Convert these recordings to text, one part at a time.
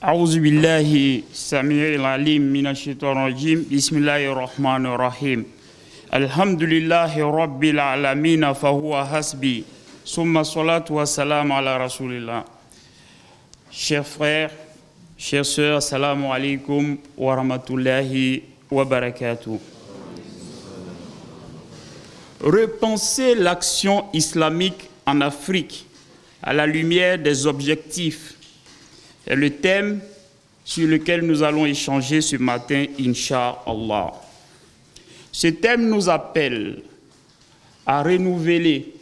أعوذ بالله السميع العليم من الشيطان الرجيم بسم الله الرحمن الرحيم الحمد لله رب العالمين فهو حسبي ثم الصلاة والسلام على رسول الله. Chers frères, chères sœurs, assalamu alaikum wa rahmatullahi wa barakatuh. Repenser l'action islamique en Afrique à la lumière des objectifs est le thème sur lequel nous allons échanger ce matin, Inch'Allah. Ce thème nous appelle à renouveler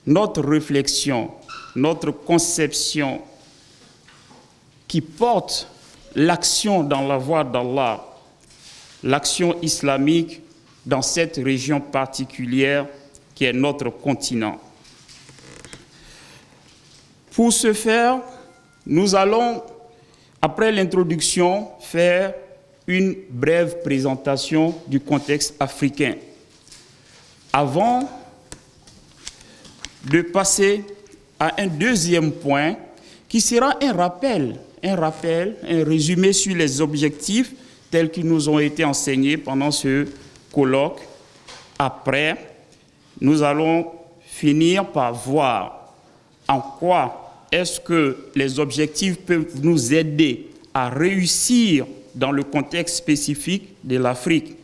notre réflexion, notre conception qui porte l'action dans la voie d'Allah, l'action islamique dans cette région particulière qui est notre continent. Pour ce faire, nous allons, après l'introduction, faire une brève présentation du contexte africain. Avant de passer à un deuxième point qui sera un rappel, un résumé sur les objectifs tels qu'ils nous ont été enseignés pendant ce colloque. Après, nous allons finir par voir en quoi est-ce que les objectifs peuvent nous aider à réussir dans le contexte spécifique de l'Afrique,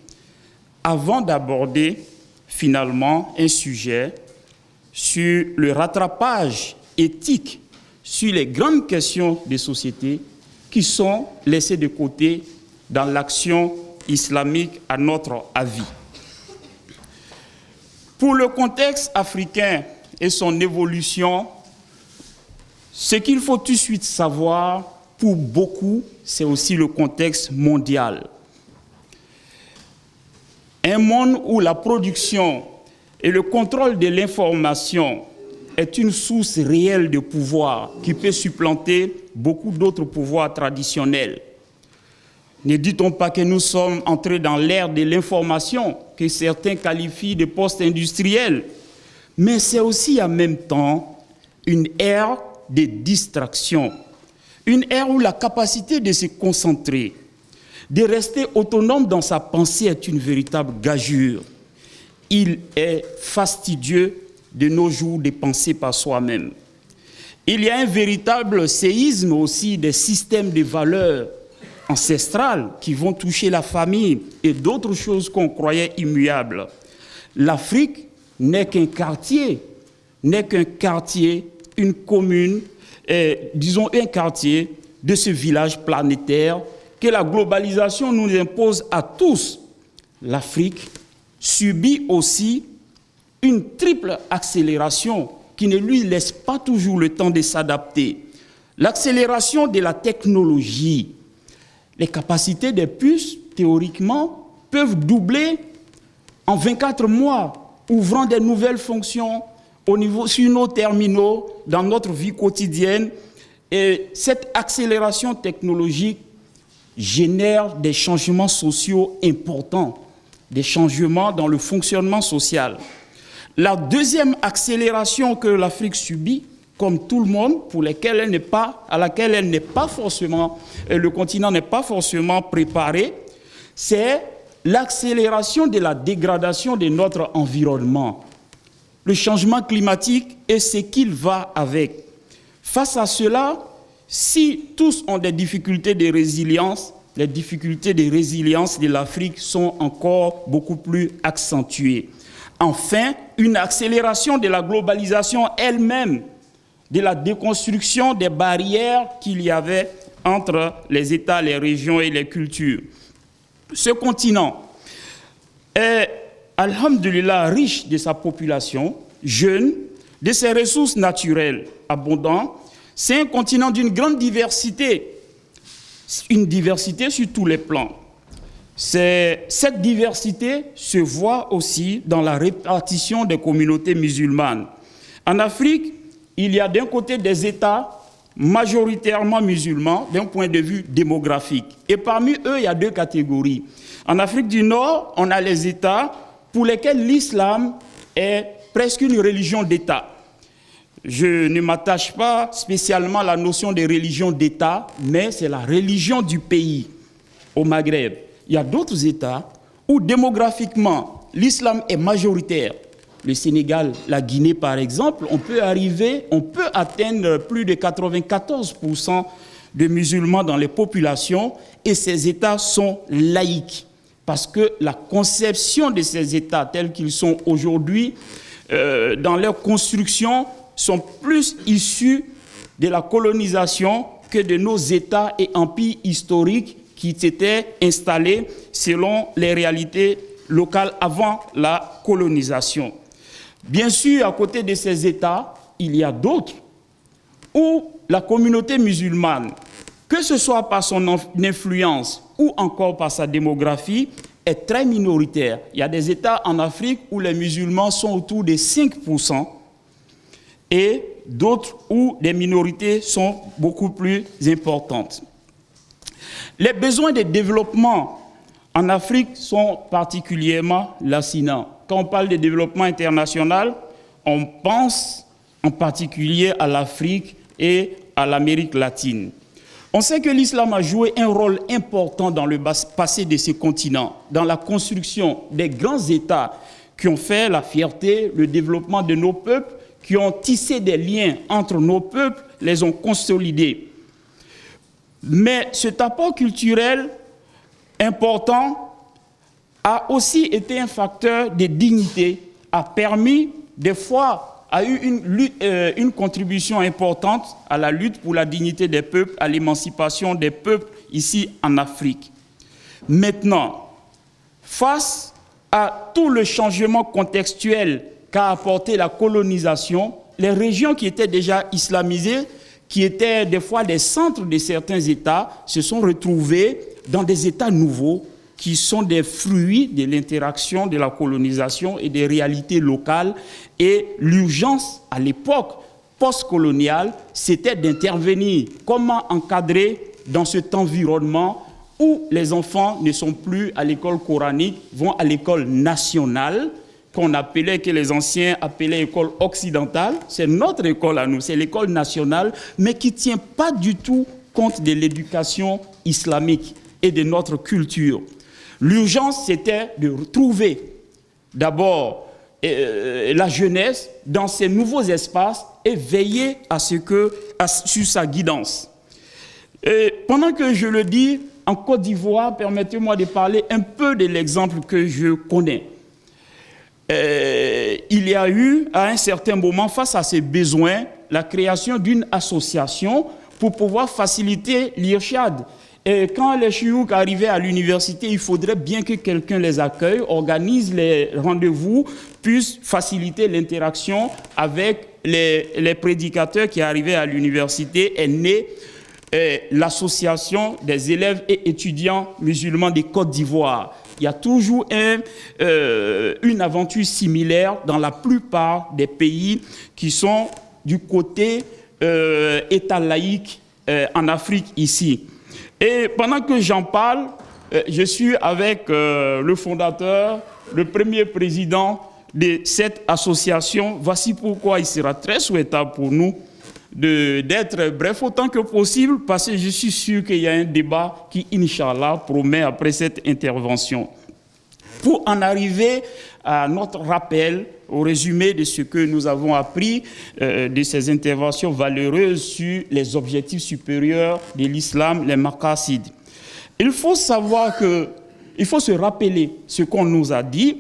avant d'aborder finalement un sujet sur le rattrapage éthique sur les grandes questions des sociétés qui sont laissées de côté dans l'action islamique à notre avis. Pour le contexte africain et son évolution, ce qu'il faut tout de suite savoir, pour beaucoup, c'est aussi le contexte mondial. Un monde où la production et le contrôle de l'information est une source réelle de pouvoir qui peut supplanter beaucoup d'autres pouvoirs traditionnels. Ne dit-on pas que nous sommes entrés dans l'ère de l'information, que certains qualifient de post-industriel, mais c'est aussi en même temps une ère de distraction, une ère où la capacité de se concentrer, de rester autonome dans sa pensée est une véritable gageure. Il est fastidieux de nos jours de penser par soi-même. Il y a un véritable séisme aussi des systèmes de valeurs ancestrales qui vont toucher la famille et d'autres choses qu'on croyait immuables. L'Afrique n'est qu'un quartier, une commune, disons un quartier de ce village planétaire que la globalisation nous impose à tous. L'Afrique subit aussi une triple accélération qui ne lui laisse pas toujours le temps de s'adapter. L'accélération de la technologie. Les capacités des puces, théoriquement, peuvent doubler en 24 mois, ouvrant des nouvelles fonctions sur nos terminaux, dans notre vie quotidienne. Et cette accélération technologique génère des changements sociaux importants, des changements dans le fonctionnement social. La deuxième accélération que l'Afrique subit, comme tout le monde, à laquelle elle n'est pas forcément, le continent n'est pas forcément préparé, c'est l'accélération de la dégradation de notre environnement. Le changement climatique et ce qu'il va avec. Face à cela, si tous ont des difficultés de résilience, les difficultés de résilience de l'Afrique sont encore beaucoup plus accentuées. Enfin, une accélération de la globalisation elle-même, de la déconstruction des barrières qu'il y avait entre les États, les régions et les cultures. Ce continent est, alhamdulillah, riche de sa population, jeune, de ses ressources naturelles abondantes. C'est un continent d'une grande diversité, une diversité sur tous les plans. Cette diversité se voit aussi dans la répartition des communautés musulmanes. En Afrique, il y a d'un côté des États majoritairement musulmans d'un point de vue démographique. Et parmi eux, il y a deux catégories. En Afrique du Nord, on a les États pour lesquels l'islam est presque une religion d'État. je ne m'attache pas spécialement à la notion de religion d'État, mais c'est la religion du pays au Maghreb. Il y a d'autres États où démographiquement l'islam est majoritaire. Le Sénégal, la Guinée par exemple, on peut atteindre plus de 94% de musulmans dans les populations et ces États sont laïques. Parce que la conception de ces États tels qu'ils sont aujourd'hui, dans leur construction, sont plus issus de la colonisation que de nos États et empires historiques qui s'étaient installés selon les réalités locales avant la colonisation. Bien sûr, à côté de ces États, il y a d'autres où la communauté musulmane, que ce soit par son influence ou encore par sa démographie, est très minoritaire. Il y a des États en Afrique où les musulmans sont autour de 5% et d'autres où les minorités sont beaucoup plus importantes. Les besoins de développement en Afrique sont particulièrement lancinants. Quand on parle de développement international, on pense en particulier à l'Afrique et à l'Amérique latine. On sait que l'islam a joué un rôle important dans le passé de ces continents, dans la construction des grands États qui ont fait la fierté, le développement de nos peuples, qui ont tissé des liens entre nos peuples, les ont consolidés. Mais cet apport culturel important a aussi été un facteur de dignité, a permis des fois, a eu une contribution importante à la lutte pour la dignité des peuples, à l'émancipation des peuples ici en Afrique. Maintenant, face à tout le changement contextuel qu'a apporté la colonisation, les régions qui étaient déjà islamisées, qui étaient des fois des centres de certains États, se sont retrouvées dans des États nouveaux qui sont des fruits de l'interaction de la colonisation et des réalités locales. Et l'urgence à l'époque post-coloniale, c'était d'intervenir. Comment encadrer dans cet environnement où les enfants ne sont plus à l'école coranique, vont à l'école nationale, que les anciens appelaient école occidentale. C'est notre école à nous, c'est l'école nationale, mais qui ne tient pas du tout compte de l'éducation islamique et de notre culture. L'urgence, c'était de retrouver d'abord la jeunesse dans ces nouveaux espaces et veiller sur sa guidance. Et pendant que je le dis, en Côte d'Ivoire, permettez-moi de parler un peu de l'exemple que je connais. Il y a eu, à un certain moment, face à ces besoins, la création d'une association pour pouvoir faciliter l'Irshad. Et quand les chiouk arrivaient à l'université, il faudrait bien que quelqu'un les accueille, organise les rendez-vous, puisse faciliter l'interaction avec les prédicateurs qui arrivaient à l'université. Est née l'association des élèves et étudiants musulmans de Côte d'Ivoire. Il y a toujours une aventure similaire dans la plupart des pays qui sont du côté État laïque en Afrique ici. Et pendant que j'en parle, je suis avec le fondateur, le premier président de cette association. Voici pourquoi il sera très souhaitable pour nous d'être bref autant que possible, parce que je suis sûr qu'il y a un débat qui, Inch'Allah, promet après cette intervention. Pour en arriver à notre rappel, au résumé de ce que nous avons appris de ces interventions valeureuses sur les objectifs supérieurs de l'islam, les maqasid. Il faut savoir il faut se rappeler ce qu'on nous a dit.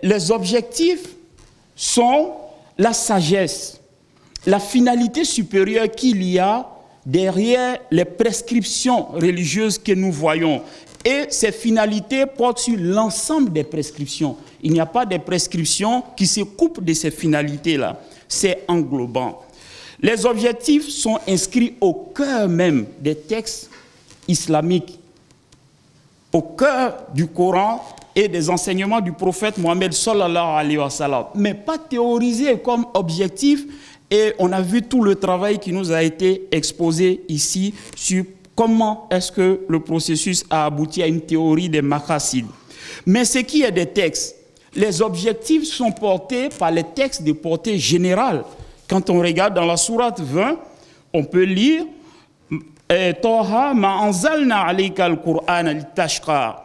Les objectifs sont la sagesse, la finalité supérieure qu'il y a derrière les prescriptions religieuses que nous voyons. Et ces finalités portent sur l'ensemble des prescriptions. Il n'y a pas de prescriptions qui se coupent de ces finalités-là. C'est englobant. Les objectifs sont inscrits au cœur même des textes islamiques, au cœur du Coran et des enseignements du prophète Mohammed sallallahu alayhi wa sallam, mais pas théorisés comme objectifs. Et on a vu tout le travail qui nous a été exposé ici sur comment est-ce que le processus a abouti à une théorie des maqasid. Mais ce qui est des textes, les objectifs sont portés par les textes de portée générale. Quand on regarde dans la sourate 20, on peut lire Toha ma anzalna alayka al-Qur'an litashqa.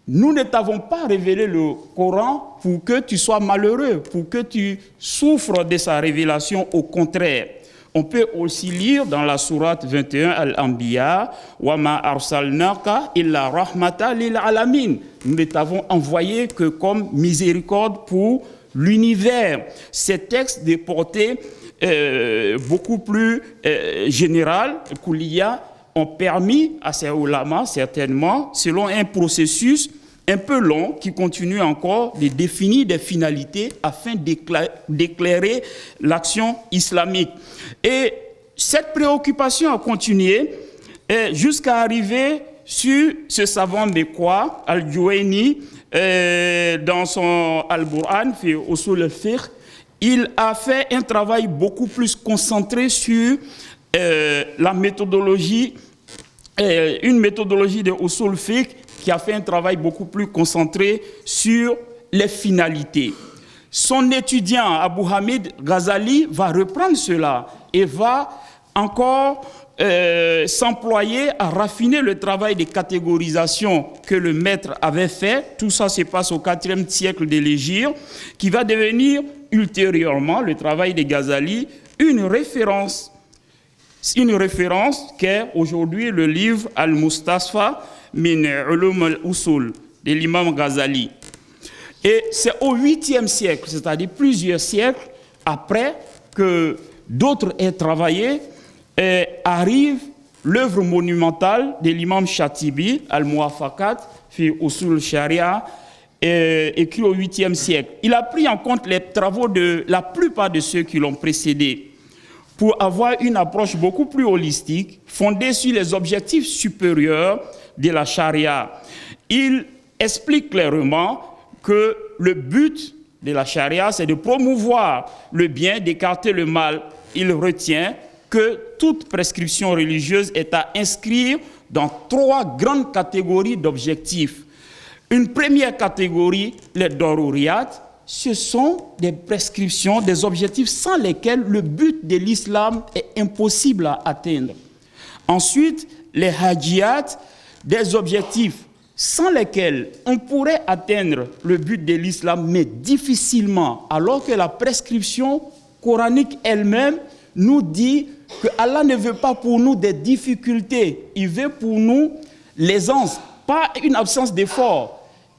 Nous ne t'avons pas révélé le Coran pour que tu sois malheureux, pour que tu souffres de sa révélation, au contraire. On peut aussi lire dans la sourate 21 Al-Anbiya wa ma arsalnaka illa rahmatan lil alamin. Nous ne t'avons envoyé que comme miséricorde pour l'univers. Ces textes de portée beaucoup plus générale, Kouliya, ont permis à ces ulama, certainement, selon un processus un peu long qui continue encore, de définir des finalités afin d'éclairer l'action islamique. Et cette préoccupation a continué jusqu'à arriver sur ce savant mécois, Al-Juwayni, dans son Al-Burhan, fi Usul al-Fiqh. Il a fait un travail beaucoup plus concentré sur la méthodologie, une méthodologie de Usul Fiqh qui a fait un travail beaucoup plus concentré sur les finalités. Son étudiant, Abu Hamid Ghazali, va reprendre cela et va encore s'employer à raffiner le travail de catégorisation que le maître avait fait. Tout ça se passe au IVe siècle de l'Hégire, qui va devenir ultérieurement, le travail de Ghazali, une référence qu'est aujourd'hui le livre Al-Mustasfa min Ulum al-Usul de l'imam Ghazali. Et c'est au 8e siècle, c'est-à-dire plusieurs siècles après que d'autres aient travaillé, arrive l'œuvre monumentale de l'imam Shatibi, Al-Muwafaqat fi Usul Sharia, écrit au 8e siècle. Il a pris en compte les travaux de la plupart de ceux qui l'ont précédé pour avoir une approche beaucoup plus holistique, fondée sur les objectifs supérieurs de la charia. Il explique clairement que le but de la charia, c'est de promouvoir le bien, d'écarter le mal. Il retient que toute prescription religieuse est à inscrire dans 3 grandes catégories d'objectifs. Une première catégorie, les daruriyat, ce sont des prescriptions, des objectifs sans lesquels le but de l'islam est impossible à atteindre. Ensuite, les hajiyat, des objectifs sans lesquels on pourrait atteindre le but de l'islam, mais difficilement, alors que la prescription coranique elle-même nous dit que Allah ne veut pas pour nous des difficultés, il veut pour nous l'aisance, pas une absence d'effort.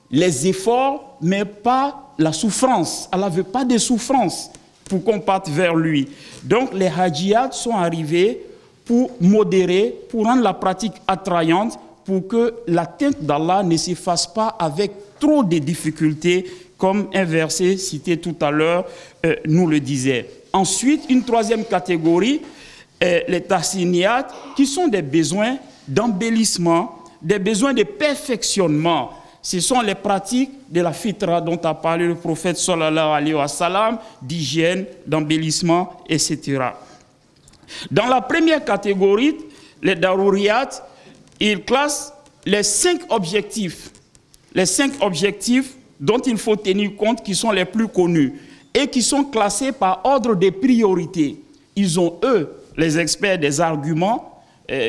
Les efforts, mais pas la souffrance. Allah ne veut pas de souffrance pour qu'on parte vers lui. Donc les hajiyat sont arrivés pour modérer, pour rendre la pratique attrayante, pour que l'atteinte d'Allah ne se fasse pas avec trop de difficultés, comme un verset cité tout à l'heure nous le disait. Ensuite, une 3e catégorie, les tahsiniyat, qui sont des besoins d'embellissement, des besoins de perfectionnement. Ce sont les pratiques de la fitra dont a parlé le prophète sallallahu alayhi wa sallam, d'hygiène, d'embellissement, etc. Dans la première catégorie, les daruriyat, il classe les 5 objectifs dont il faut tenir compte, qui sont les plus connus et qui sont classés par ordre de priorité. Ils ont, eux, les experts, des arguments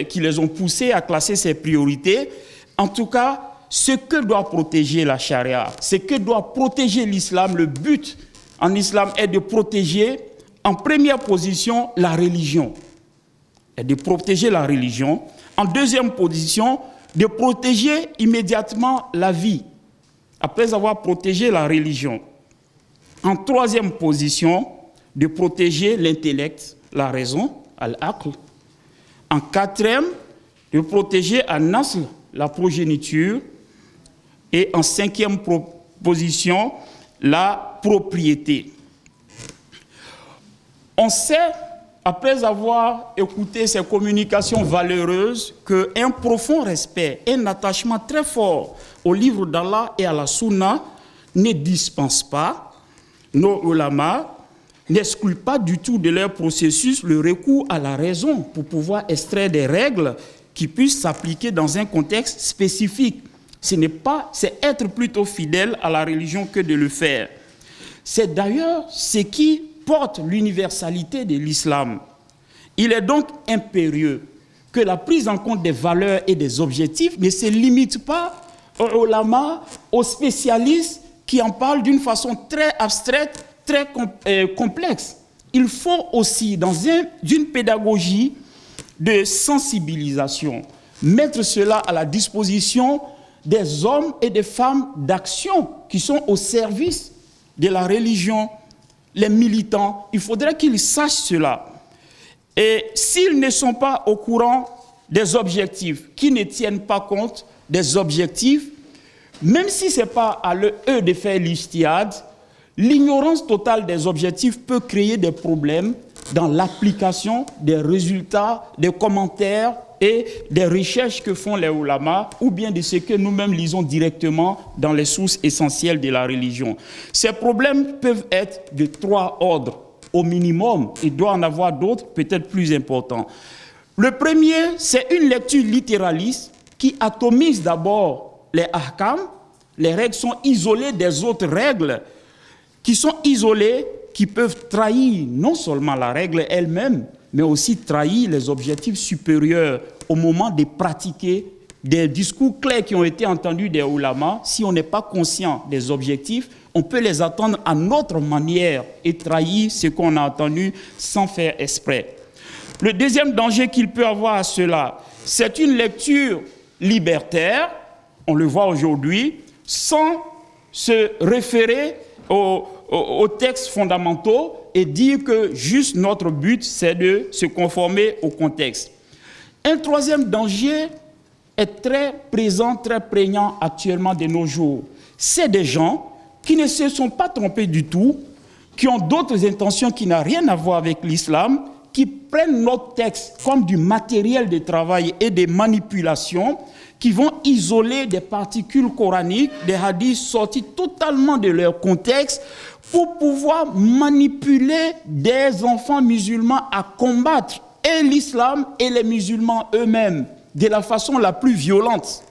qui les ont poussés à classer ces priorités. En tout cas, ce que doit protéger la charia, ce que doit protéger l'islam, le but en islam est de protéger en première position la religion. Et de protéger la religion. En deuxième position, de protéger immédiatement la vie, après avoir protégé la religion. En troisième position, de protéger l'intellect, la raison, al-aql. En quatrième, de protéger an-nasl, la progéniture. Et en 5e position, la propriété. On sait, après avoir écouté ces communications valeureuses, qu'un profond respect, un attachement très fort au livre d'Allah et à la sunna ne dispense pas, nos ulama n'excluent pas du tout de leur processus le recours à la raison pour pouvoir extraire des règles qui puissent s'appliquer dans un contexte spécifique. C'est être plutôt fidèle à la religion que de le faire. C'est d'ailleurs ce qui porte l'universalité de l'islam. Il est donc impérieux que la prise en compte des valeurs et des objectifs ne se limite pas aux ulama, aux spécialistes qui en parlent d'une façon très abstraite, très complexe. Il faut aussi, dans une pédagogie de sensibilisation, mettre cela à la disposition des hommes et des femmes d'action qui sont au service de la religion, les militants. Il faudrait qu'ils sachent cela. Et s'ils ne sont pas au courant des objectifs, qui ne tiennent pas compte des objectifs, même si ce n'est pas à eux de faire l'ijtihad, l'ignorance totale des objectifs peut créer des problèmes dans l'application des résultats, des commentaires et des recherches que font les ulama, ou bien de ce que nous-mêmes lisons directement dans les sources essentielles de la religion. Ces problèmes peuvent être de 3 ordres au minimum. Il doit en avoir d'autres, peut-être plus importants. Le premier, c'est une lecture littéraliste qui atomise d'abord les ahkam. Les règles sont isolées des autres règles qui sont isolées, qui peuvent trahir non seulement la règle elle-même, mais aussi trahir les objectifs supérieurs au moment de pratiquer des discours clairs qui ont été entendus des ulama. Si on n'est pas conscient des objectifs, on peut les attendre à notre manière et trahir ce qu'on a entendu sans faire exprès. Le deuxième danger qu'il peut avoir à cela, c'est une lecture libertaire, on le voit aujourd'hui, sans se référer aux textes fondamentaux et dire que juste notre but, c'est de se conformer au contexte. Un troisième danger est très présent, très prégnant actuellement de nos jours. C'est des gens qui ne se sont pas trompés du tout, qui ont d'autres intentions qui n'ont rien à voir avec l'islam, qui prennent notre texte comme du matériel de travail et de manipulation, qui vont isoler des particules coraniques, des hadiths sortis totalement de leur contexte pour pouvoir manipuler des enfants musulmans à combattre et l'islam et les musulmans eux-mêmes de la façon la plus violente.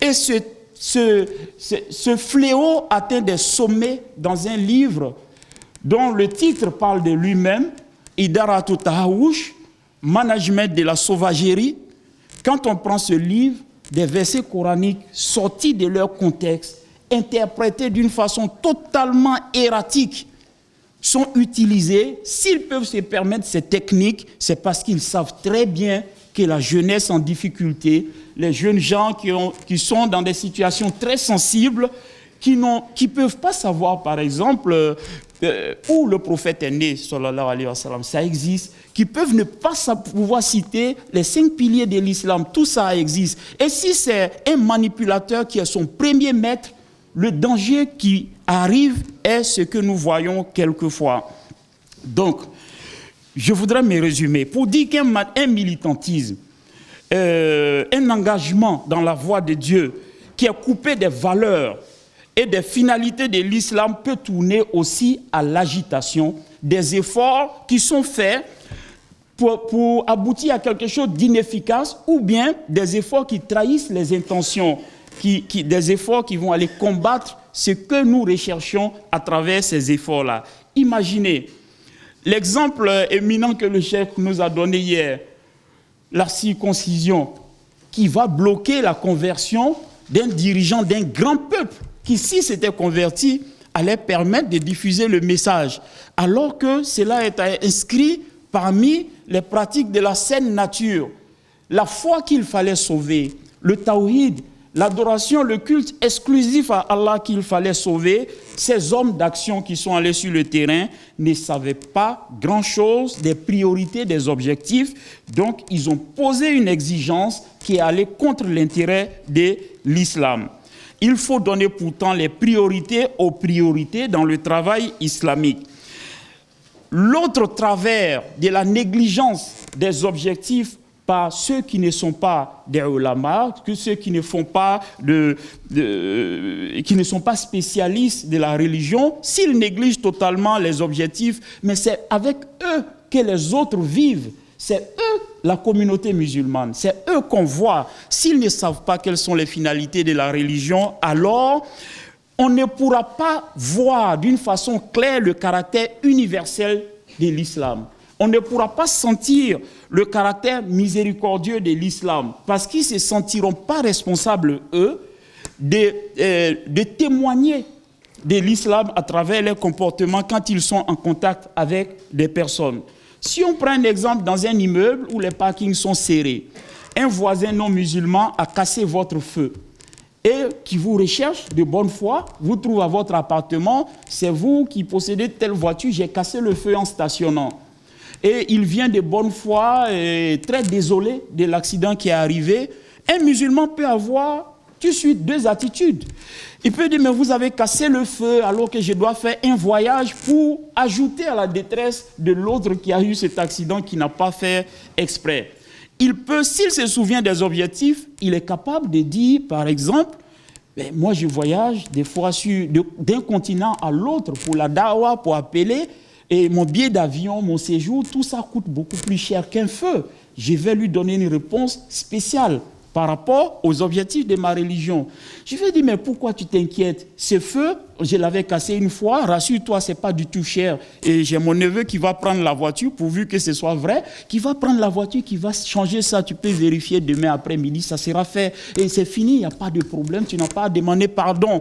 Et ce fléau atteint des sommets dans un livre dont le titre parle de lui-même, Idaratu Tahawush, Management de la sauvagerie. Quand on prend ce livre, des versets coraniques sortis de leur contexte, interprétés d'une façon totalement erratique, sont utilisés. S'ils peuvent se permettre ces techniques, c'est parce qu'ils savent très bien que la jeunesse en difficulté, les jeunes gens qui sont dans des situations très sensibles, qui ne peuvent pas savoir, par exemple, où le prophète est né, sallallahu alayhi wa sallam, ça existe, qui peuvent ne pas pouvoir citer les 5 piliers de l'islam, tout ça existe. Et si c'est un manipulateur qui est son premier maître, le danger qui arrive est ce que nous voyons quelquefois. Donc, je voudrais me résumer pour dire qu'un militantisme, un engagement dans la voie de Dieu qui est coupé des valeurs et des finalités de l'islam peut tourner aussi à l'agitation, des efforts qui sont faits pour aboutir à quelque chose d'inefficace ou bien des efforts qui trahissent les intentions, des efforts qui vont aller combattre ce que nous recherchons à travers ces efforts-là. Imaginez l'exemple éminent que le chef nous a donné hier, la circoncision, qui va bloquer la conversion d'un dirigeant d'un grand peuple qui, si s'était converti, allait permettre de diffuser le message, alors que cela est inscrit parmi les pratiques de la saine nature. La foi qu'il fallait sauver, le tawhid, l'adoration, le culte exclusif à Allah qu'il fallait sauver, ces hommes d'action qui sont allés sur le terrain ne savaient pas grand-chose des priorités, des objectifs. Donc, ils ont posé une exigence qui est allée contre l'intérêt de l'islam. Il faut donner pourtant les priorités aux priorités dans le travail islamique. L'autre travers de la négligence des objectifs par ceux qui ne sont pas des ulama, que ceux qui ne font pas qui ne sont pas spécialistes de la religion, s'ils négligent totalement les objectifs, mais c'est avec eux que les autres vivent. C'est eux, la communauté musulmane, c'est eux qu'on voit. S'ils ne savent pas quelles sont les finalités de la religion, alors on ne pourra pas voir d'une façon claire le caractère universel de l'islam. On ne pourra pas sentir le caractère miséricordieux de l'islam parce qu'ils ne se sentiront pas responsables, eux, de témoigner de l'islam à travers leur comportement quand ils sont en contact avec des personnes. Si on prend un exemple dans un immeuble où les parkings sont serrés, un voisin non musulman a cassé votre feu et qui vous recherche de bonne foi, vous trouve à votre appartement, c'est vous qui possédez telle voiture, j'ai cassé le feu en stationnant. Et il vient de bonne foi, très désolé de l'accident qui est arrivé. Un musulman peut avoir tout de suite deux attitudes. Il peut dire, mais vous avez cassé le feu alors que je dois faire un voyage pour ajouter à la détresse de l'autre qui a eu cet accident qui n'a pas fait exprès. Il peut, s'il se souvient des objectifs, il est capable de dire, par exemple, moi je voyage des fois d'un continent à l'autre pour la dawa, pour appeler, et mon billet d'avion, mon séjour, tout ça coûte beaucoup plus cher qu'un feu. Je vais lui donner une réponse spéciale par rapport aux objectifs de ma religion. Je vais dire, mais pourquoi tu t'inquiètes? Ce feu, je l'avais cassé une fois, rassure-toi, ce n'est pas du tout cher. Et j'ai mon neveu qui va prendre la voiture, pourvu que ce soit vrai, qui va prendre la voiture, qui va changer ça. Tu peux vérifier demain après-midi, ça sera fait. Et c'est fini, il n'y a pas de problème, tu n'as pas à demander pardon.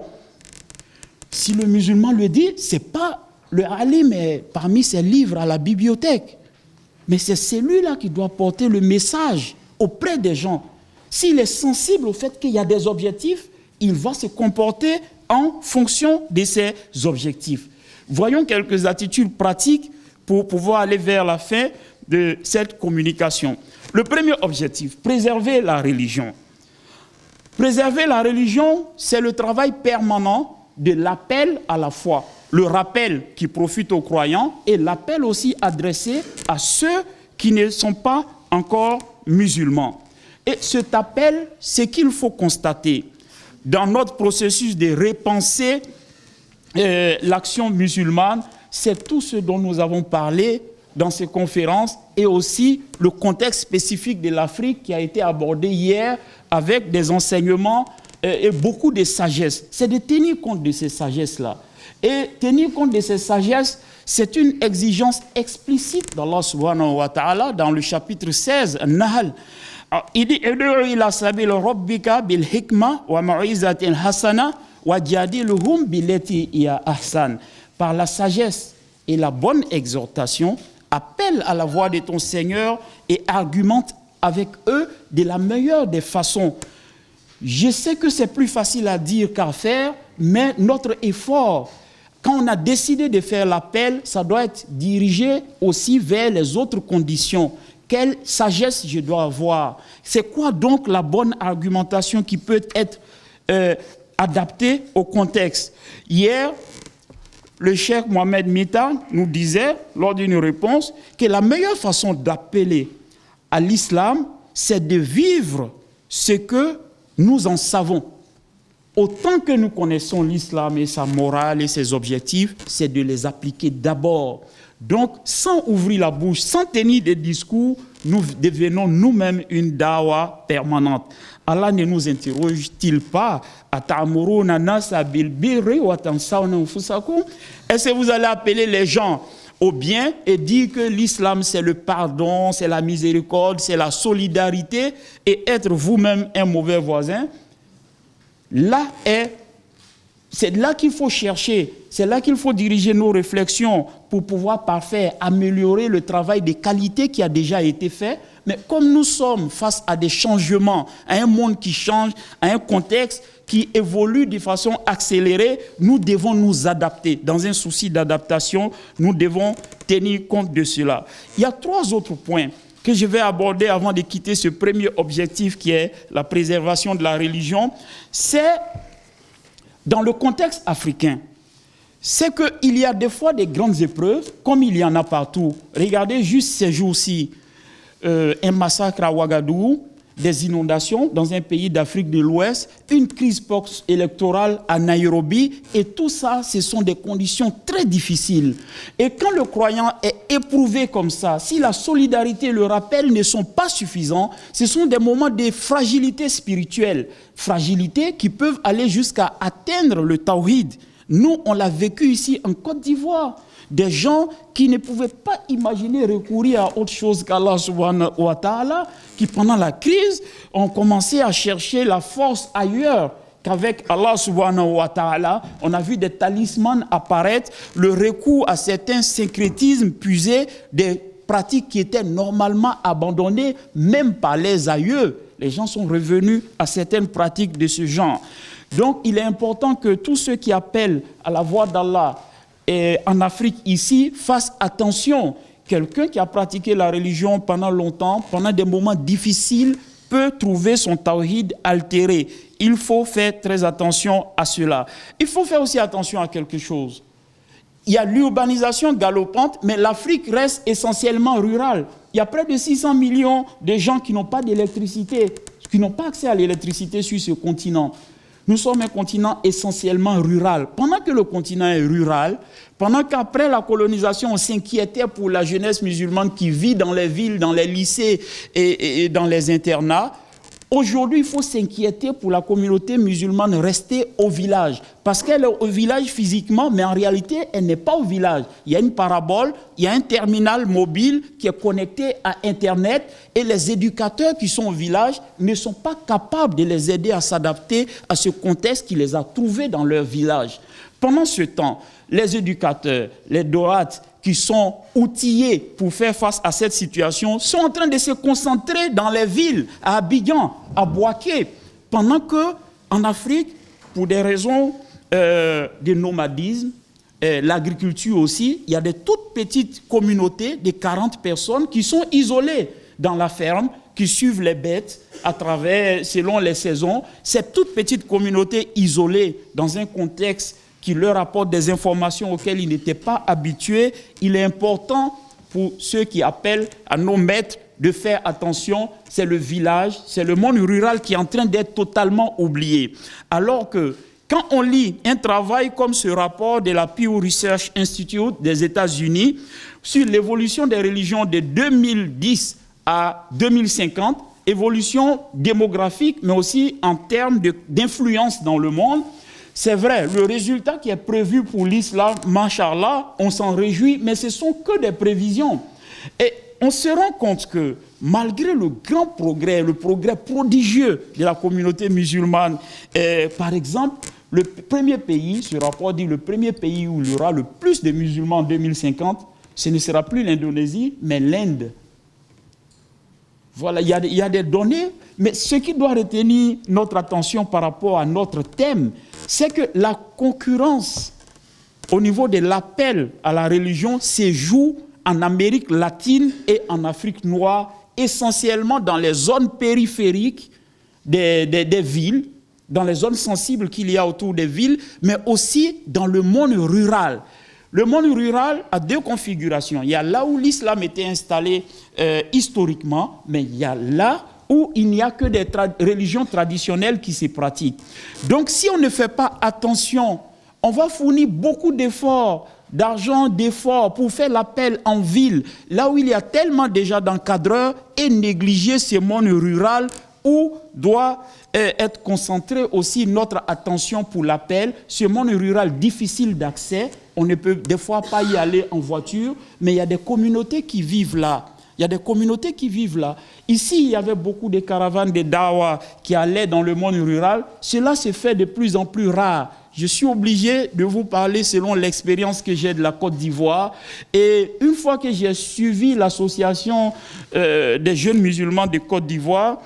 Si le musulman le dit, ce n'est pas le alim parmi ses livres à la bibliothèque. Mais c'est celui-là qui doit porter le message auprès des gens. S'il est sensible au fait qu'il y a des objectifs, il va se comporter en fonction de ces objectifs. Voyons quelques attitudes pratiques pour pouvoir aller vers la fin de cette communication. Le premier objectif, préserver la religion. Préserver la religion, c'est le travail permanent de l'appel à la foi. Le rappel qui profite aux croyants et l'appel aussi adressé à ceux qui ne sont pas encore musulmans. Et cet appel, ce qu'il faut constater dans notre processus de repenser l'action musulmane, c'est tout ce dont nous avons parlé dans ces conférences et aussi le contexte spécifique de l'Afrique qui a été abordé hier avec des enseignements et beaucoup de sagesse. C'est de tenir compte de ces sagesses-là. Et tenir compte de ces sagesses, c'est une exigence explicite d'Allah subhanahu wa ta'ala dans le chapitre 16, Nahl. Il dit ila sabil rabbika bil hikma wa ma'izatil hasana wa jadiluhum billati hiya ahsan. Par la sagesse et la bonne exhortation, appelle à la voix de ton Seigneur et argumente avec eux de la meilleure des façons. Je sais que c'est plus facile à dire qu'à faire, mais notre effort, quand on a décidé de faire l'appel, ça doit être dirigé aussi vers les autres conditions. Quelle sagesse je dois avoir? C'est quoi donc la bonne argumentation qui peut être adaptée au contexte? Hier, le cheikh Mohamed Mita nous disait, lors d'une réponse, que la meilleure façon d'appeler à l'islam, c'est de vivre ce que nous en savons. Autant que nous connaissons l'islam et sa morale et ses objectifs, c'est de les appliquer d'abord. Donc, sans ouvrir la bouche, sans tenir des discours, nous devenons nous-mêmes une dawa permanente. Allah ne nous interroge-t-il pas? Est-ce que vous allez appeler les gens au bien et dire que l'islam c'est le pardon, c'est la miséricorde, c'est la solidarité et être vous-même un mauvais voisin? C'est là qu'il faut chercher, c'est là qu'il faut diriger nos réflexions pour pouvoir parfaire, améliorer le travail de qualité qui a déjà été fait. Mais comme nous sommes face à des changements, à un monde qui change, à un contexte qui évolue de façon accélérée, nous devons nous adapter. Dans un souci d'adaptation, nous devons tenir compte de cela. Il y a 3 autres points que je vais aborder avant de quitter ce premier objectif qui est la préservation de la religion. C'est dans le contexte africain, c'est qu'il y a des fois des grandes épreuves, comme il y en a partout. Regardez juste ces jours-ci, un massacre à Ouagadougou, des inondations dans un pays d'Afrique de l'Ouest, une crise post-électorale à Nairobi, et tout ça, ce sont des conditions très difficiles. Et quand le croyant est éprouvé comme ça, si la solidarité et le rappel ne sont pas suffisants, ce sont des moments de fragilité spirituelle, fragilité qui peuvent aller jusqu'à atteindre le tawhid. Nous, on l'a vécu ici en Côte d'Ivoire. Des gens qui ne pouvaient pas imaginer recourir à autre chose qu'Allah subhanahu wa ta'ala, qui pendant la crise ont commencé à chercher la force ailleurs qu'avec Allah subhanahu wa ta'ala. On a vu des talismans apparaître, le recours à certains syncrétismes puisés, des pratiques qui étaient normalement abandonnées, même par les aïeux. Les gens sont revenus à certaines pratiques de ce genre. Donc, il est important que tous ceux qui appellent à la voix d'Allah en Afrique ici fassent attention. Quelqu'un qui a pratiqué la religion pendant longtemps, pendant des moments difficiles, peut trouver son tawhid altéré. Il faut faire très attention à cela. Il faut faire aussi attention à quelque chose. Il y a l'urbanisation galopante, mais l'Afrique reste essentiellement rurale. Il y a près de 600 millions de gens qui n'ont pas d'électricité, qui n'ont pas accès à l'électricité sur ce continent. Nous sommes un continent essentiellement rural. Pendant que le continent est rural, pendant qu'après la colonisation, on s'inquiétait pour la jeunesse musulmane qui vit dans les villes, dans les lycées et dans les internats, aujourd'hui, il faut s'inquiéter pour la communauté musulmane rester au village. Parce qu'elle est au village physiquement, mais en réalité, elle n'est pas au village. Il y a une parabole, il y a un terminal mobile qui est connecté à Internet et les éducateurs qui sont au village ne sont pas capables de les aider à s'adapter à ce contexte qui les a trouvés dans leur village. Pendant ce temps, les éducateurs, les doates, qui sont outillés pour faire face à cette situation, sont en train de se concentrer dans les villes, à Abidjan, à Bouaké, pendant qu'en Afrique, pour des raisons de nomadisme, l'agriculture aussi, il y a des toutes petites communautés de 40 personnes qui sont isolées dans la ferme, qui suivent les bêtes à travers, selon les saisons. Ces toutes petites communautés isolées dans un contexte qui leur apporte des informations auxquelles ils n'étaient pas habitués, il est important pour ceux qui appellent à nos maîtres de faire attention. C'est le village, c'est le monde rural qui est en train d'être totalement oublié. Alors que quand on lit un travail comme ce rapport de la Pew Research Institute des États-Unis sur l'évolution des religions de 2010 à 2050, évolution démographique, mais aussi en termes d'influence dans le monde, c'est vrai, le résultat qui est prévu pour l'islam, machallah, on s'en réjouit, mais ce ne sont que des prévisions. Et on se rend compte que malgré le grand progrès, le progrès prodigieux de la communauté musulmane, par exemple, le premier pays, ce rapport dit le premier pays où il y aura le plus de musulmans en 2050, ce ne sera plus l'Indonésie, mais l'Inde. Voilà, il y a des données, mais ce qui doit retenir notre attention par rapport à notre thème, c'est que la concurrence au niveau de l'appel à la religion se joue en Amérique latine et en Afrique noire, essentiellement dans les zones périphériques des villes, dans les zones sensibles qu'il y a autour des villes, mais aussi dans le monde rural. Le monde rural a deux configurations. Il y a là où l'islam était installé historiquement, mais il y a là où il n'y a que des religions traditionnelles qui se pratiquent. Donc si on ne fait pas attention, on va fournir beaucoup d'efforts, d'argent, d'efforts pour faire l'appel en ville, là où il y a tellement déjà d'encadreurs, et négliger ce monde rural où doit être concentrée aussi notre attention pour l'appel. Ce monde rural difficile d'accès, on ne peut des fois pas y aller en voiture, mais il y a des communautés qui vivent là. Il y a des communautés qui vivent là. Ici, il y avait beaucoup de caravanes de dawa qui allaient dans le monde rural. Cela se fait de plus en plus rare. Je suis obligé de vous parler selon l'expérience que j'ai de la Côte d'Ivoire. Et une fois que j'ai suivi l'association des jeunes musulmans de Côte d'Ivoire,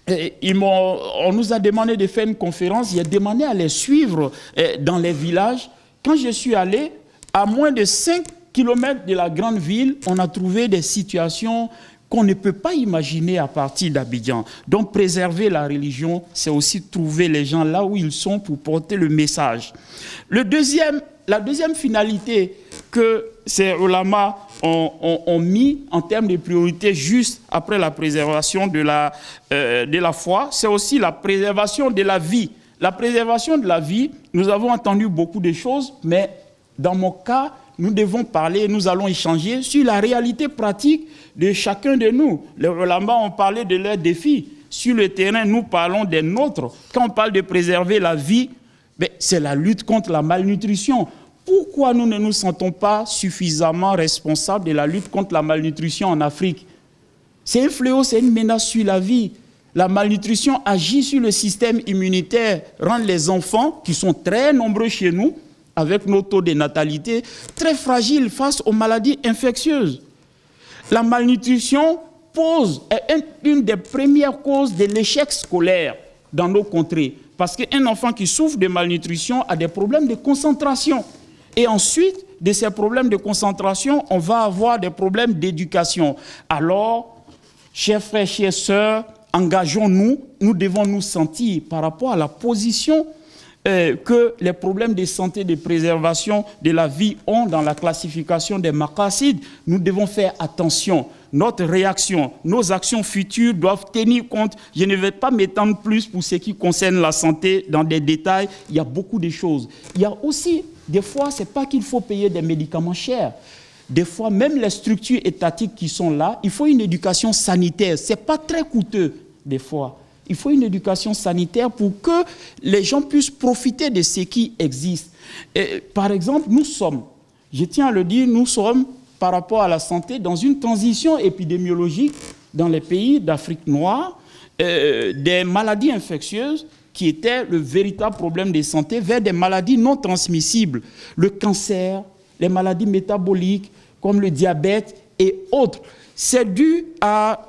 on nous a demandé de faire une conférence. J'ai demandé à les suivre dans les villages. Quand je suis allé, à moins de 5 kilomètres de la grande ville, on a trouvé des situations qu'on ne peut pas imaginer à partir d'Abidjan. Donc préserver la religion, c'est aussi trouver les gens là où ils sont pour porter le message. La deuxième finalité que ces ulama ont mis en termes de priorité juste après la préservation de la foi, c'est aussi la préservation de la vie. La préservation de la vie, nous avons entendu beaucoup de choses, mais dans mon cas, nous devons parler, nous allons échanger sur la réalité pratique de chacun de nous. Les ulama ont parlé de leurs défis. Sur le terrain, nous parlons des nôtres. Quand on parle de préserver la vie, c'est la lutte contre la malnutrition. Pourquoi nous ne nous sentons pas suffisamment responsables de la lutte contre la malnutrition en Afrique? C'est un fléau, c'est une menace sur la vie. La malnutrition agit sur le système immunitaire, rend les enfants, qui sont très nombreux chez nous, avec nos taux de natalité, très fragiles face aux maladies infectieuses. La malnutrition est une des premières causes de l'échec scolaire dans nos contrées. Parce qu'un enfant qui souffre de malnutrition a des problèmes de concentration. Et ensuite, de ces problèmes de concentration, on va avoir des problèmes d'éducation. Alors, chers frères, chères sœurs, engageons-nous, nous devons nous sentir par rapport à la position que les problèmes de santé, de préservation de la vie ont dans la classification des maqasid. Nous devons faire attention. Notre réaction, nos actions futures doivent tenir compte. Je ne vais pas m'étendre plus pour ce qui concerne la santé dans des détails. Il y a beaucoup de choses. Il y a aussi, des fois, ce n'est pas qu'il faut payer des médicaments chers. Des fois, même les structures étatiques qui sont là, il faut une éducation sanitaire. Ce n'est pas très coûteux, des fois. Il faut une éducation sanitaire pour que les gens puissent profiter de ce qui existe. Et, par exemple, je tiens à le dire, nous sommes, par rapport à la santé, dans une transition épidémiologique dans les pays d'Afrique noire, des maladies infectieuses qui étaient le véritable problème de santé vers des maladies non transmissibles, le cancer, les maladies métaboliques comme le diabète et autres. C'est dû à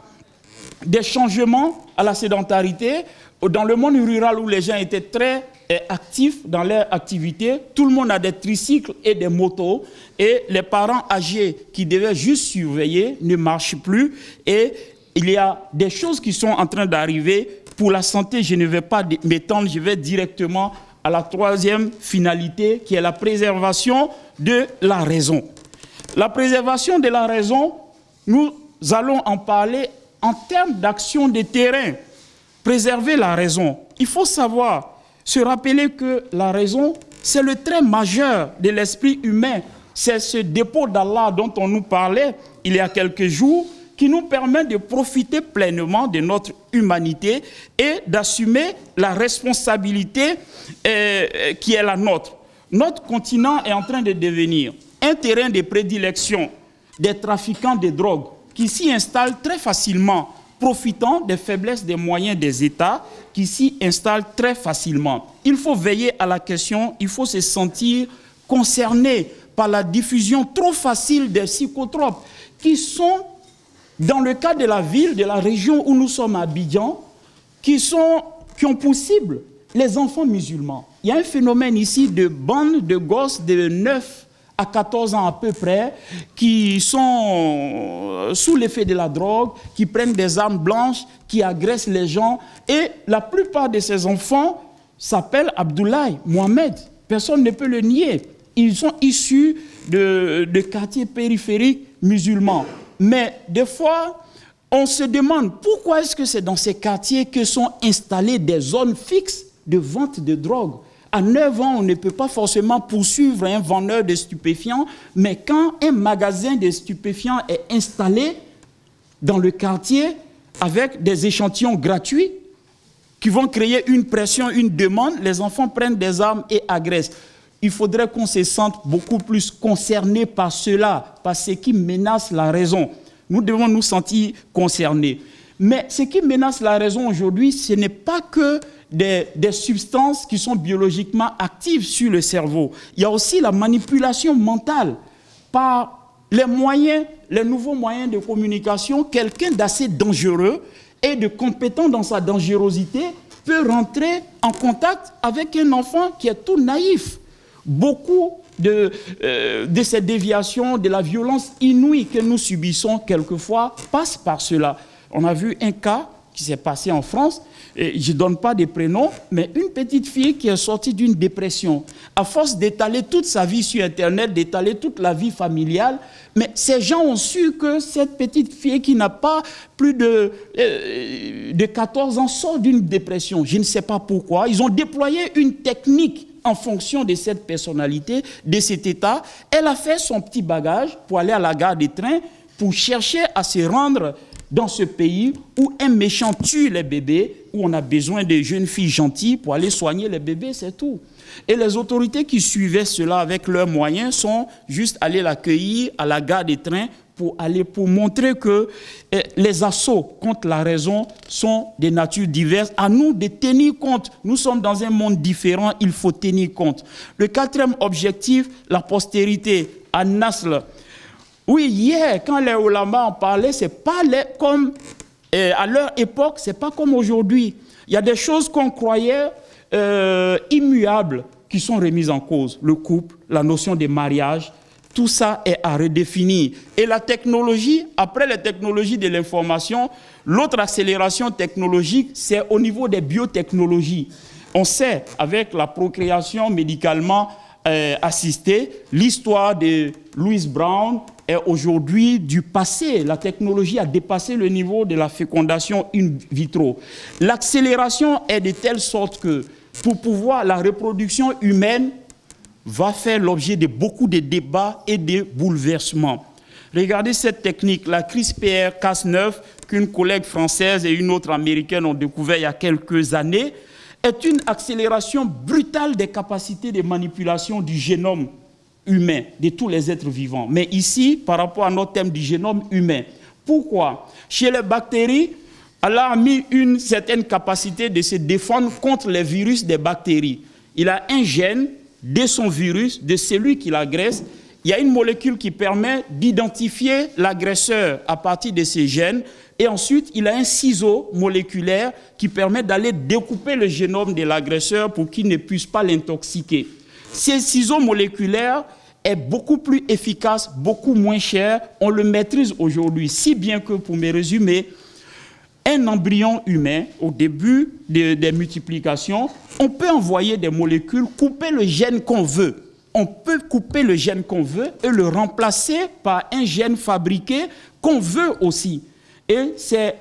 des changements à la sédentarité. Dans le monde rural où les gens étaient très actifs dans leur activité, tout le monde a des tricycles et des motos et les parents âgés qui devaient juste surveiller ne marchent plus et il y a des choses qui sont en train d'arriver. Pour la santé, je ne vais pas m'étendre, je vais directement à la troisième finalité qui est la préservation de la raison. La préservation de la raison, nous allons en parler en termes d'action de terrain. Préserver la raison. Il faut savoir, se rappeler que la raison, c'est le trait majeur de l'esprit humain. C'est ce dépôt d'Allah dont on nous parlait il y a quelques jours qui nous permet de profiter pleinement de notre humanité et d'assumer la responsabilité qui est la nôtre. Notre continent est en train de devenir un terrain de prédilection des trafiquants de drogue qui s'y installent très facilement, profitant des faiblesses des moyens des États qui s'y installent très facilement. Il faut veiller à la question, il faut se sentir concerné par la diffusion trop facile des psychotropes qui sont, dans le cas de la ville, de la région où nous sommes à Abidjan, qui ont pour cible les enfants musulmans. Il y a un phénomène ici de bandes de gosses de 9 à 14 ans à peu près, qui sont sous l'effet de la drogue, qui prennent des armes blanches, qui agressent les gens. Et la plupart de ces enfants s'appellent Abdoulaye, Mohamed. Personne ne peut le nier. Ils sont issus de quartiers périphériques musulmans. Mais des fois, on se demande pourquoi est-ce que c'est dans ces quartiers que sont installées des zones fixes de vente de drogue. À 9 ans, on ne peut pas forcément poursuivre un vendeur de stupéfiants, mais quand un magasin de stupéfiants est installé dans le quartier avec des échantillons gratuits qui vont créer une pression, une demande, les enfants prennent des armes et agressent. Il faudrait qu'on se sente beaucoup plus concernés par cela, par ce qui menace la raison. Nous devons nous sentir concernés. Mais ce qui menace la raison aujourd'hui, ce n'est pas que des substances qui sont biologiquement actives sur le cerveau. Il y a aussi la manipulation mentale par les moyens, les nouveaux moyens de communication. Quelqu'un d'assez dangereux et de compétent dans sa dangerosité peut rentrer en contact avec un enfant qui est tout naïf. Beaucoup de ces déviations, de la violence inouïe que nous subissons quelquefois passent par cela. On a vu un cas qui s'est passé en France je ne donne pas des prénoms, mais une petite fille qui est sortie d'une dépression. À force d'étaler toute sa vie sur Internet, d'étaler toute la vie familiale, mais ces gens ont su que cette petite fille qui n'a pas plus de 14 ans sort d'une dépression. Je ne sais pas pourquoi. Ils ont déployé une technique en fonction de cette personnalité, de cet état. Elle a fait son petit bagage pour aller à la gare des trains, pour chercher à se rendre dans ce pays où un méchant tue les bébés, où on a besoin de jeunes filles gentilles pour aller soigner les bébés, c'est tout. Et les autorités qui suivaient cela avec leurs moyens sont juste allées l'accueillir à la gare des trains pour montrer que les assauts contre la raison sont de nature diverses. À nous de tenir compte. Nous sommes dans un monde différent, il faut tenir compte. Le quatrième objectif, la postérité, An-Nasl. Oui, hier, quand les ulama en parlaient, c'est pas comme à leur époque, c'est pas comme aujourd'hui. Il y a des choses qu'on croyait immuables qui sont remises en cause. Le couple, la notion de mariage, tout ça est à redéfinir. Et la technologie, après les technologies de l'information, l'autre accélération technologique, c'est au niveau des biotechnologies. On sait, avec la procréation médicalement assistée, l'histoire de Louise Brown est aujourd'hui du passé. La technologie a dépassé le niveau de la fécondation in vitro. L'accélération est de telle sorte que, pour pouvoir, la reproduction humaine va faire l'objet de beaucoup de débats et de bouleversements. Regardez cette technique, la CRISPR-Cas9, qu'une collègue française et une autre américaine ont découvert il y a quelques années, est une accélération brutale des capacités de manipulation du génome humain, de tous les êtres vivants. Mais ici, par rapport à notre thème du génome humain, pourquoi? Chez les bactéries, Allah a mis une certaine capacité de se défendre contre les virus des bactéries. Il a un gène de son virus, de celui qui l'agresse. Il y a une molécule qui permet d'identifier l'agresseur à partir de ces gènes. Et ensuite, il a un ciseau moléculaire qui permet d'aller découper le génome de l'agresseur pour qu'il ne puisse pas l'intoxiquer. Ce ciseau moléculaire est beaucoup plus efficace, beaucoup moins cher. On le maîtrise aujourd'hui, si bien que, pour me résumer, un embryon humain, au début des multiplications, on peut envoyer des molécules, couper le gène qu'on veut. On peut couper le gène qu'on veut et le remplacer par un gène fabriqué qu'on veut aussi. Et c'est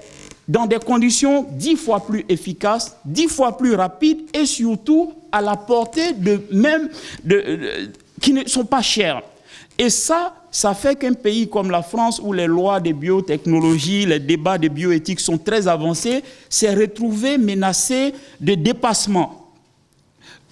dans des conditions 10 fois plus efficaces, 10 fois plus rapides et surtout à la portée qui ne sont pas chères. Et ça fait qu'un pays comme la France, où les lois de biotechnologie, les débats de bioéthique sont très avancés, s'est retrouvé menacé de dépassement.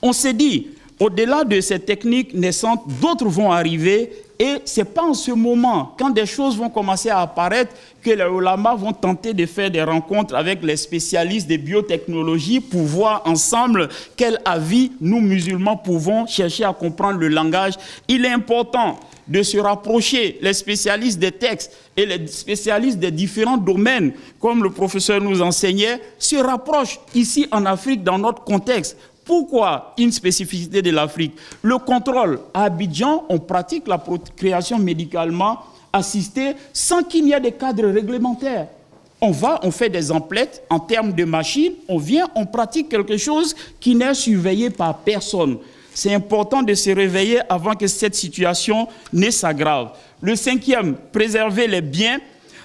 On s'est dit, au-delà de ces techniques naissantes, d'autres vont arriver. Et ce n'est pas en ce moment, quand des choses vont commencer à apparaître, que les ulama vont tenter de faire des rencontres avec les spécialistes des biotechnologies pour voir ensemble quel avis nous, musulmans, pouvons chercher à comprendre le langage. Il est important de se rapprocher, les spécialistes des textes et les spécialistes des différents domaines, comme le professeur nous enseignait, se rapprochent ici en Afrique dans notre contexte. Pourquoi une spécificité de l'Afrique? Le contrôle. À Abidjan, on pratique la procréation médicalement assistée sans qu'il n'y ait de cadre réglementaire. On fait des emplettes en termes de machines, on pratique quelque chose qui n'est surveillé par personne. C'est important de se réveiller avant que cette situation ne s'aggrave. Le cinquième, préserver les biens.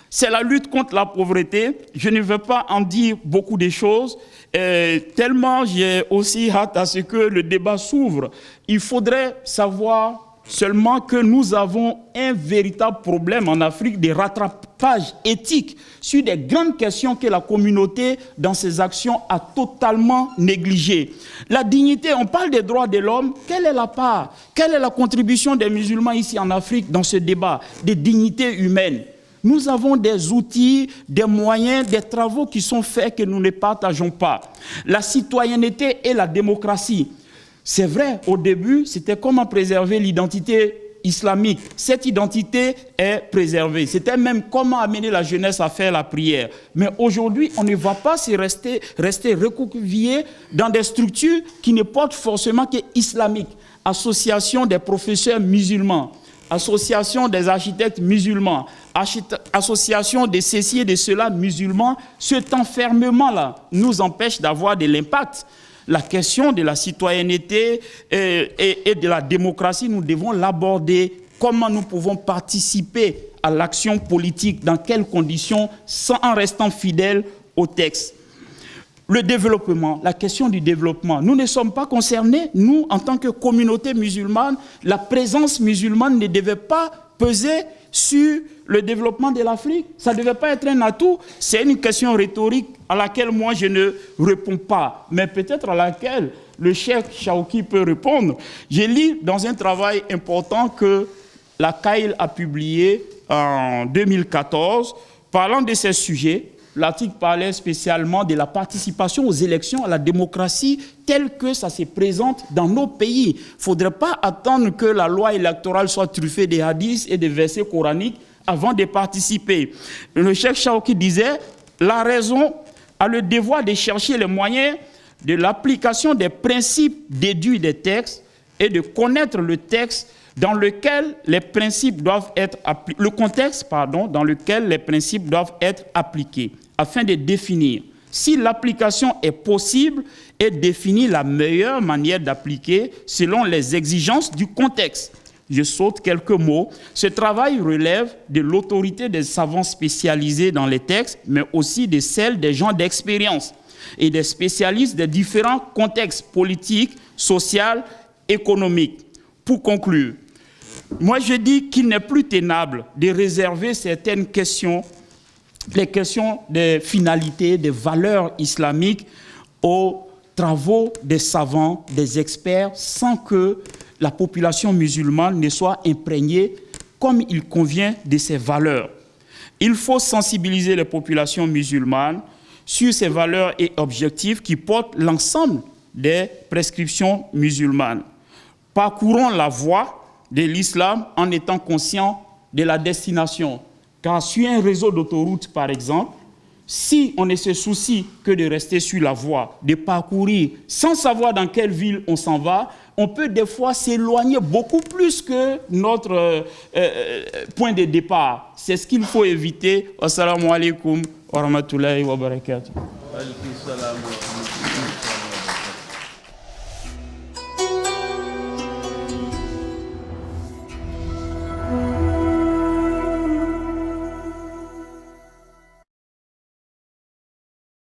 C'est la lutte contre la pauvreté. Je ne veux pas en dire beaucoup de choses, tellement j'ai aussi hâte à ce que le débat s'ouvre. Il faudrait savoir seulement que nous avons un véritable problème en Afrique de rattrapage éthique sur des grandes questions que la communauté, dans ses actions, a totalement négligées. La dignité, on parle des droits de l'homme. Quelle est la part, quelle est la contribution des musulmans ici en Afrique dans ce débat de dignité humaine? Nous avons des outils, des moyens, des travaux qui sont faits que nous ne partageons pas. La citoyenneté et la démocratie. C'est vrai, au début, c'était comment préserver l'identité islamique. Cette identité est préservée. C'était même comment amener la jeunesse à faire la prière. Mais aujourd'hui, on ne va pas rester recroquevillé dans des structures qui ne portent forcément que islamique. Association des professeurs musulmans, association des architectes musulmans, association de ceci et de cela musulmans, cet enfermement-là nous empêche d'avoir de l'impact. La question de la citoyenneté et de la démocratie, nous devons l'aborder. Comment nous pouvons participer à l'action politique, dans quelles conditions, en restant fidèles au texte. Le développement, la question du développement, nous ne sommes pas concernés. Nous, en tant que communauté musulmane, la présence musulmane ne devait pas peser sur le développement de l'Afrique. Ça ne devait pas être un atout. C'est une question rhétorique à laquelle moi je ne réponds pas, mais peut-être à laquelle le cheikh Chaouki peut répondre. J'ai lu dans un travail important que la CAIL a publié en 2014, parlant de ces sujets. L'article parlait spécialement de la participation aux élections, à la démocratie, telle que ça se présente dans nos pays. Il ne faudrait pas attendre que la loi électorale soit truffée des hadiths et des versets coraniques avant de participer. Le cheikh Chaouki disait, la raison a le devoir de chercher les moyens de l'application des principes déduits des textes et de connaître le texte dans lequel les principes doivent être le contexte, dans lequel les principes doivent être appliqués, afin de définir si l'application est possible et définir la meilleure manière d'appliquer selon les exigences du contexte. Je saute quelques mots. Ce travail relève de l'autorité des savants spécialisés dans les textes, mais aussi de celle des gens d'expérience et des spécialistes des différents contextes politiques, sociaux, économiques. Pour conclure, moi je dis qu'il n'est plus tenable de réserver certaines questions, les questions des finalités, des valeurs islamiques aux travaux des savants, des experts, sans que la population musulmane ne soit imprégnée comme il convient de ces valeurs. Il faut sensibiliser les populations musulmanes sur ces valeurs et objectifs qui portent l'ensemble des prescriptions musulmanes. Parcourons la voie de l'islam en étant conscients de la destination. Car sur un réseau d'autoroutes, par exemple, si on ne se soucie que de rester sur la voie, de parcourir sans savoir dans quelle ville on s'en va, on peut des fois s'éloigner beaucoup plus que notre point de départ. C'est ce qu'il faut éviter. Assalamu alaikum wa rahmatullahi wa barakatuh.